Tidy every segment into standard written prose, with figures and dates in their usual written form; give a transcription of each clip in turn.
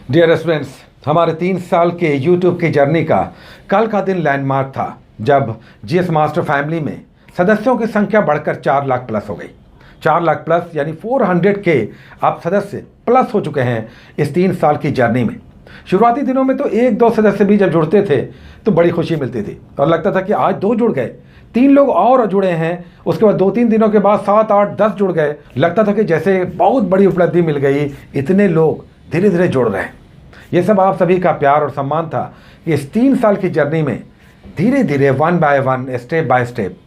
Dear students, हमारे 3 साल के यूट्यूब की जर्नी का कल का दिन लैंडमार्क था जब जीएस मास्टर फैमिली में सदस्यों की संख्या बढ़कर 4 लाख प्लस हो गई। 4 लाख प्लस यानी 400 के अब सदस्य प्लस हो चुके हैं इस 3 साल की जर्नी में। शुरुआती दिनों में तो 1-2 सदस्य भी जब जुड़ते थे तो बड़ी खुशी मिलती थी और लगता था कि आज 2 जुड़ गए, 3 लोग और जुड़े हैं। उसके बाद 2-3 दिनों के बाद 7, 8, 10 जुड़ गए। लगता था कि जैसे बहुत बड़ी उपलब्धि मिल गई, इतने लोग धीरे धीरे जुड़ रहे हैं। ये सब आप सभी का प्यार और सम्मान था कि इस 3 साल की जर्नी में धीरे धीरे 1 बाय 1 स्टेप बाय स्टेप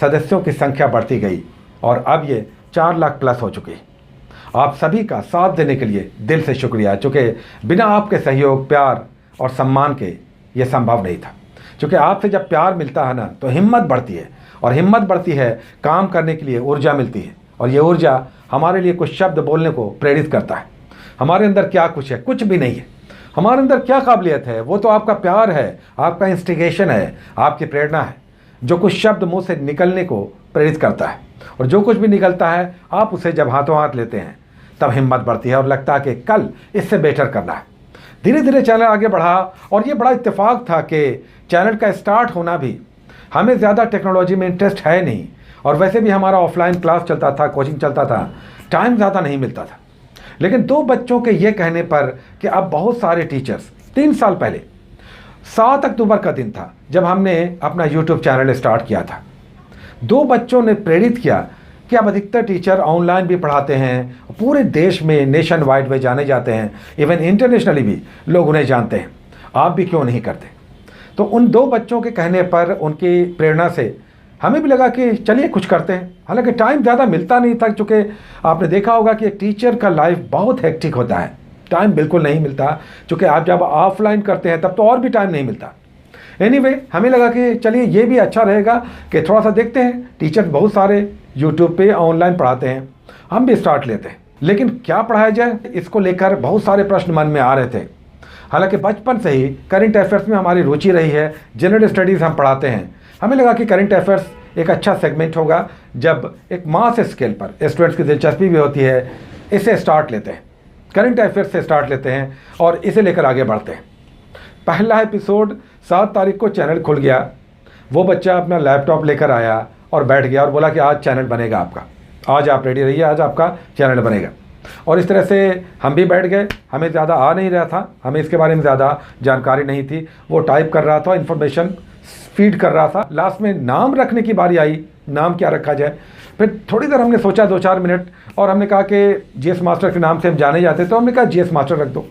सदस्यों की संख्या बढ़ती गई और अब ये 4 लाख प्लस हो चुकी। आप सभी का साथ देने के लिए दिल से शुक्रिया, चूँकि बिना आपके सहयोग, प्यार और सम्मान के ये संभव नहीं था। क्योंकि आपसे जब प्यार मिलता है ना तो हिम्मत बढ़ती है और हिम्मत बढ़ती है काम करने के लिए ऊर्जा मिलती है और ये ऊर्जा हमारे लिए कुछ शब्द बोलने को प्रेरित करता है। हमारे अंदर क्या कुछ है? कुछ भी नहीं है। हमारे अंदर क्या काबिलियत है? वो तो आपका प्यार है, आपका इंस्टिगेशन है, आपकी प्रेरणा है जो कुछ शब्द मुंह से निकलने को प्रेरित करता है। और जो कुछ भी निकलता है आप उसे जब हाथों हाथ लेते हैं तब हिम्मत बढ़ती है और लगता है कि कल इससे बेटर करना है। धीरे धीरे चैनल आगे बढ़ा और ये बड़ा इत्तेफाक था कि चैनल का स्टार्ट होना भी, हमें ज़्यादा टेक्नोलॉजी में इंटरेस्ट है नहीं और वैसे भी हमारा ऑफलाइन क्लास चलता था, कोचिंग चलता था, टाइम ज़्यादा नहीं मिलता था। लेकिन 2 बच्चों के ये कहने पर कि अब बहुत सारे टीचर्स, 3 साल पहले 7 अक्टूबर का दिन था जब हमने अपना यूट्यूब चैनल स्टार्ट किया था। 2 बच्चों ने प्रेरित किया कि अब अधिकतर टीचर ऑनलाइन भी पढ़ाते हैं, पूरे देश में नेशन वाइड वे जाने जाते हैं, इवन इंटरनेशनली भी लोग उन्हें जानते हैं। आप भी क्यों नहीं करते? तो उन 2 बच्चों के कहने पर, उनकी प्रेरणा से हमें भी लगा कि चलिए कुछ करते हैं। हालांकि टाइम ज़्यादा मिलता नहीं था, क्योंकि आपने देखा होगा कि एक टीचर का लाइफ बहुत हेक्टिक होता है, टाइम बिल्कुल नहीं मिलता। क्योंकि आप जब ऑफलाइन करते हैं तब तो और भी टाइम नहीं मिलता। एनीवे, हमें लगा कि चलिए ये भी अच्छा रहेगा कि थोड़ा सा देखते हैं। टीचर बहुत सारे यूट्यूब पे ऑनलाइन पढ़ाते हैं, हम भी स्टार्ट लेते हैं। लेकिन क्या पढ़ाया जाए, इसको लेकर बहुत सारे प्रश्न मन में आ रहे थे। हालांकि बचपन से ही करंट अफेयर्स में हमारी रुचि रही है, जनरल स्टडीज़ हम पढ़ाते हैं। हमें लगा कि करंट अफेयर्स एक अच्छा सेगमेंट होगा जब एक मास स्केल पर स्टूडेंट्स की दिलचस्पी भी होती है। इसे स्टार्ट लेते हैं, करंट अफेयर्स से स्टार्ट लेते हैं और इसे लेकर आगे बढ़ते हैं। पहला एपिसोड 7 तारीख को चैनल खुल गया। वो बच्चा अपना लैपटॉप लेकर आया और बैठ गया और बोला कि आज चैनल बनेगा आपका, आज आप रेडी रहिए, आज आपका चैनल बनेगा। और इस तरह से हम भी बैठ गए। हमें ज़्यादा आ नहीं रहा था, हमें इसके बारे में ज़्यादा जानकारी नहीं थी। वो टाइप कर रहा था, इन्फॉर्मेशन फीड कर रहा था। लास्ट में नाम रखने की बारी आई, नाम क्या रखा जाए। फिर थोड़ी देर हमने सोचा, 2-4 मिनट, और हमने कहा कि जीएस मास्टर के नाम से हम जाने जाते, तो हमने कहा जीएस मास्टर रख दो।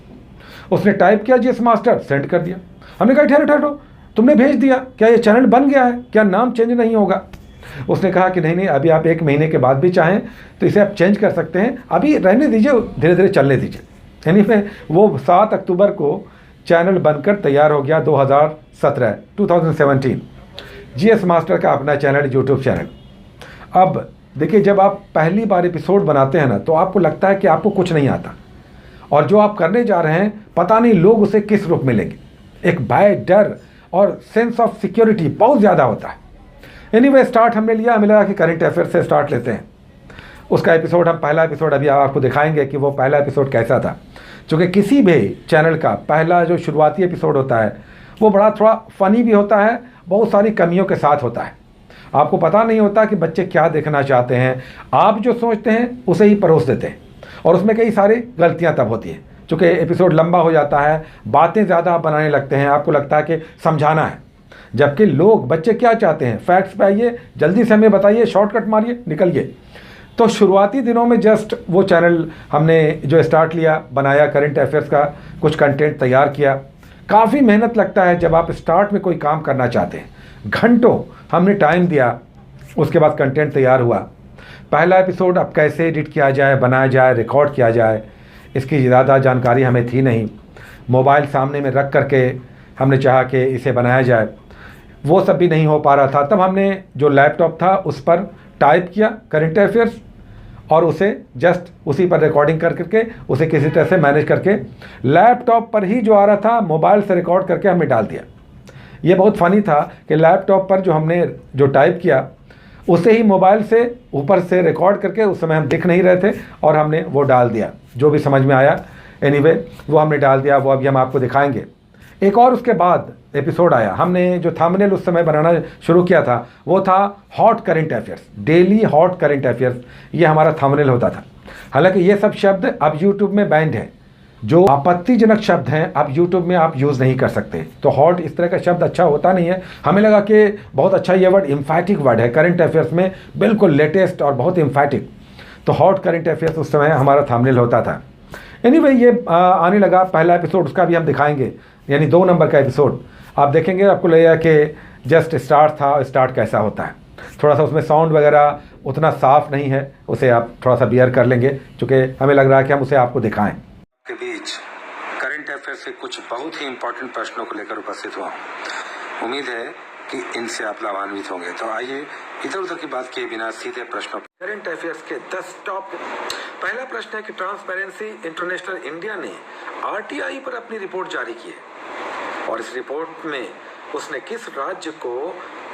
उसने टाइप किया जीएस मास्टर, सेंड कर दिया। हमने कहा ठहरो, तुमने भेज दिया, क्या ये चैनल बन गया है? क्या नाम चेंज नहीं होगा? उसने कहा कि नहीं, अभी आप 1 महीने के बाद भी चाहें तो इसे आप चेंज कर सकते हैं, अभी रहने दीजिए, धीरे धीरे चलने दीजिए। यानी फिर वो 7 अक्टूबर को चैनल बनकर तैयार हो गया। 2017 जीएस मास्टर का अपना चैनल, यूट्यूब चैनल। अब देखिए, जब आप पहली बार एपिसोड बनाते हैं ना तो आपको लगता है कि आपको कुछ नहीं आता और जो आप करने जा रहे हैं पता नहीं लोग उसे किस रूप में लेंगे। एक भय, डर और सेंस ऑफ सिक्योरिटी बहुत ज़्यादा होता है। एनीवे, स्टार्ट हमने लिया। हमें लगा कि करंट अफेयर से स्टार्ट लेते हैं। उसका एपिसोड, हम पहला एपिसोड अभी आपको दिखाएंगे कि वो पहला एपिसोड कैसा था। क्योंकि किसी भी चैनल का पहला जो शुरुआती एपिसोड होता है वो बड़ा थोड़ा फ़नी भी होता है, बहुत सारी कमियों के साथ होता है। आपको पता नहीं होता कि बच्चे क्या देखना चाहते हैं, आप जो सोचते हैं उसे ही परोस देते हैं और उसमें कई सारी गलतियां तब होती हैं। चूँकि एपिसोड लंबा हो जाता है, बातें ज़्यादा आप बनाने लगते हैं, आपको लगता है कि समझाना है, जबकि लोग, बच्चे क्या चाहते हैं? फैक्ट्स पे आइए, जल्दी से हमें बताइए, शॉर्टकट मारिए, निकलिए। तो शुरुआती दिनों में जस्ट वो चैनल हमने जो स्टार्ट लिया, बनाया, करंट अफेयर्स का कुछ कंटेंट तैयार किया। काफ़ी मेहनत लगता है जब आप स्टार्ट में कोई काम करना चाहते हैं। घंटों हमने टाइम दिया, उसके बाद कंटेंट तैयार हुआ। पहला एपिसोड अब कैसे एडिट किया जाए, बनाया जाए, रिकॉर्ड किया जाए, इसकी ज़्यादा जानकारी हमें थी नहीं। मोबाइल सामने में रख करके हमने चाहा कि इसे बनाया जाए, वो सब भी नहीं हो पा रहा था। तब हमने जो लैपटॉप था उस पर टाइप किया करंट अफेयर्स और उसे जस्ट उसी पर रिकॉर्डिंग कर करके उसे किसी तरह से मैनेज करके लैपटॉप पर ही जो आ रहा था मोबाइल से रिकॉर्ड करके हमने डाल दिया। ये बहुत फ़नी था कि लैपटॉप पर जो हमने जो टाइप किया उसे ही मोबाइल से ऊपर से रिकॉर्ड करके, उस समय हम दिख नहीं रहे थे और हमने वो डाल दिया। जो भी समझ में आया एनीवे वो हमने डाल दिया, वो अभी हम आपको दिखाएंगे। एक और उसके बाद एपिसोड आया, हमने जो थंबनेल उस समय बनाना शुरू किया था वो था hot current affairs, daily hot current affairs, ये हमारा थंबनेल होता था। हालांकि ये सब शब्द अब यूट्यूब में बैंड है, जो आपत्तिजनक शब्द हैं अब यूट्यूब में आप यूज़ नहीं कर सकते। तो हॉट इस तरह का शब्द अच्छा होता नहीं है, हमें लगा कि बहुत अच्छा ये वर्ड इम्फैटिक वर्ड है, करंट अफेयर्स में बिल्कुल लेटेस्ट और बहुत इम्फैटिक। तो हॉट करंट अफेयर्स उस समय हमारा थंबनेल होता था। एनीवे ये आने लगा पहला एपिसोड, उसका भी हम दिखाएंगे, यानी 2 नंबर का एपिसोड आप देखेंगे, आपको लगेगा कि जस्ट स्टार्ट था, स्टार्ट कैसा होता है। थोड़ा सा उसमें साउंड वगैरह उतना साफ नहीं है, उसे आप थोड़ा सा बियर कर लेंगे, चूँकि हमें लग रहा है कि हम उसे आपको दिखाएं। के बीच करंट अफेयर्स से कुछ बहुत ही इंपॉर्टेंट प्रश्नों को लेकर उपस्थित हुआ हूं। उम्मीद है कि इनसे आप लाभान्वित होंगे। तो आइए इधर उधर की बात किए बिना सीधे प्रश्नों, करंट अफेयर्स के 10 टॉप। पहला प्रश्न है कि ट्रांसपेरेंसी इंटरनेशनल इंडिया ने आरटीआई पर अपनी रिपोर्ट जारी की है और इस रिपोर्ट में उसने किस राज्य को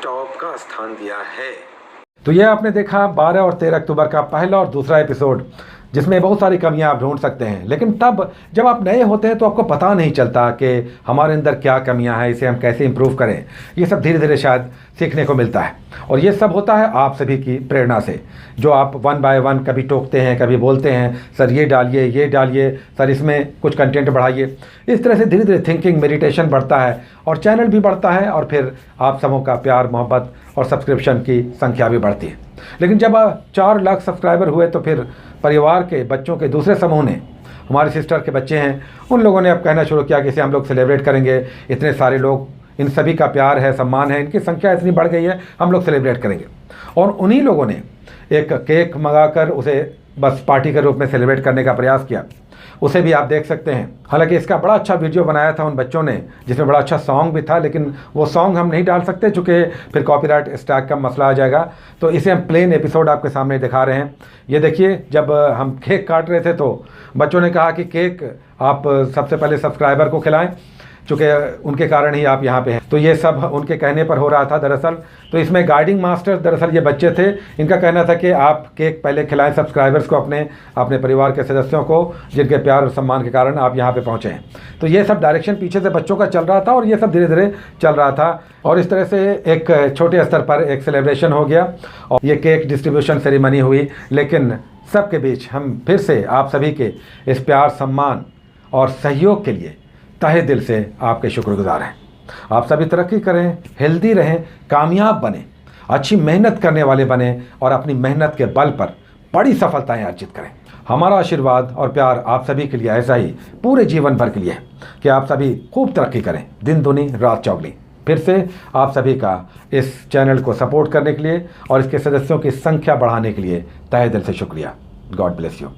टॉप का स्थान दिया है। तो ये आपने देखा 12 और 13 अक्टूबर का पहला और दूसरा एपिसोड, जिसमें बहुत सारी कमियां आप ढूंढ सकते हैं। लेकिन तब जब आप नए होते हैं तो आपको पता नहीं चलता कि हमारे अंदर क्या कमियां हैं, इसे हम कैसे इंप्रूव करें। ये सब धीरे धीरे शायद सीखने को मिलता है, और ये सब होता है आप सभी की प्रेरणा से, जो आप 1 बाय 1 कभी टोकते हैं, कभी बोलते हैं सर ये डालिए, सर इसमें कुछ कंटेंट बढ़ाइए। इस तरह से धीरे धीरे थिंकिंग, मेडिटेशन बढ़ता है और चैनल भी बढ़ता है, और फिर आप सबों का प्यार, मोहब्बत और सब्सक्रिप्शन की संख्या भी बढ़ती है। लेकिन जब 4 लाख सब्सक्राइबर हुए तो फिर परिवार के बच्चों के दूसरे समूह ने, हमारे सिस्टर के बच्चे हैं, उन लोगों ने अब कहना शुरू किया कि इसे हम लोग सेलिब्रेट करेंगे, इतने सारे लोग, इन सभी का प्यार है, सम्मान है, इनकी संख्या इतनी बढ़ गई है, हम लोग सेलिब्रेट करेंगे। और उन्हीं लोगों ने एक केक मंगाकर उसे बस पार्टी के रूप में सेलिब्रेट करने का प्रयास किया, उसे भी आप देख सकते हैं। हालांकि इसका बड़ा अच्छा वीडियो बनाया था उन बच्चों ने, जिसमें बड़ा अच्छा सॉन्ग भी था, लेकिन वो सॉन्ग हम नहीं डाल सकते चूँकि फिर कॉपीराइट स्ट्राइक का मसला आ जाएगा। तो इसे हम प्लेन एपिसोड आपके सामने दिखा रहे हैं। ये देखिए, जब हम केक काट रहे थे तो बच्चों ने कहा कि केक आप सबसे पहले सब्सक्राइबर को खिलाएं, चूँकि उनके कारण ही आप यहाँ पे हैं। तो ये सब उनके कहने पर हो रहा था दरअसल। तो इसमें गाइडिंग मास्टर दरअसल ये बच्चे थे, इनका कहना था कि आप केक पहले खिलाएं सब्सक्राइबर्स को, अपने परिवार के सदस्यों को, जिनके प्यार और सम्मान के कारण आप यहाँ पे पहुँचे हैं। तो ये सब डायरेक्शन पीछे से बच्चों का चल रहा था और ये सब धीरे धीरे चल रहा था, और इस तरह से एक छोटे स्तर पर एक सेलिब्रेशन हो गया और ये केक डिस्ट्रीब्यूशन सेरेमनी हुई। लेकिन सबके बीच हम फिर से आप सभी के इस प्यार, सम्मान और सहयोग के लिए तहे दिल से आपके शुक्रगुजार हैं। आप सभी तरक्की करें, हेल्दी रहें, कामयाब बने, अच्छी मेहनत करने वाले बने और अपनी मेहनत के बल पर बड़ी सफलताएं अर्जित करें। हमारा आशीर्वाद और प्यार आप सभी के लिए ऐसा ही पूरे जीवन भर के लिए है कि आप सभी खूब तरक्की करें, दिन दुनी रात चौगुनी। फिर से आप सभी का इस चैनल को सपोर्ट करने के लिए और इसके सदस्यों की संख्या बढ़ाने के लिए तहे दिल से शुक्रिया। God bless you.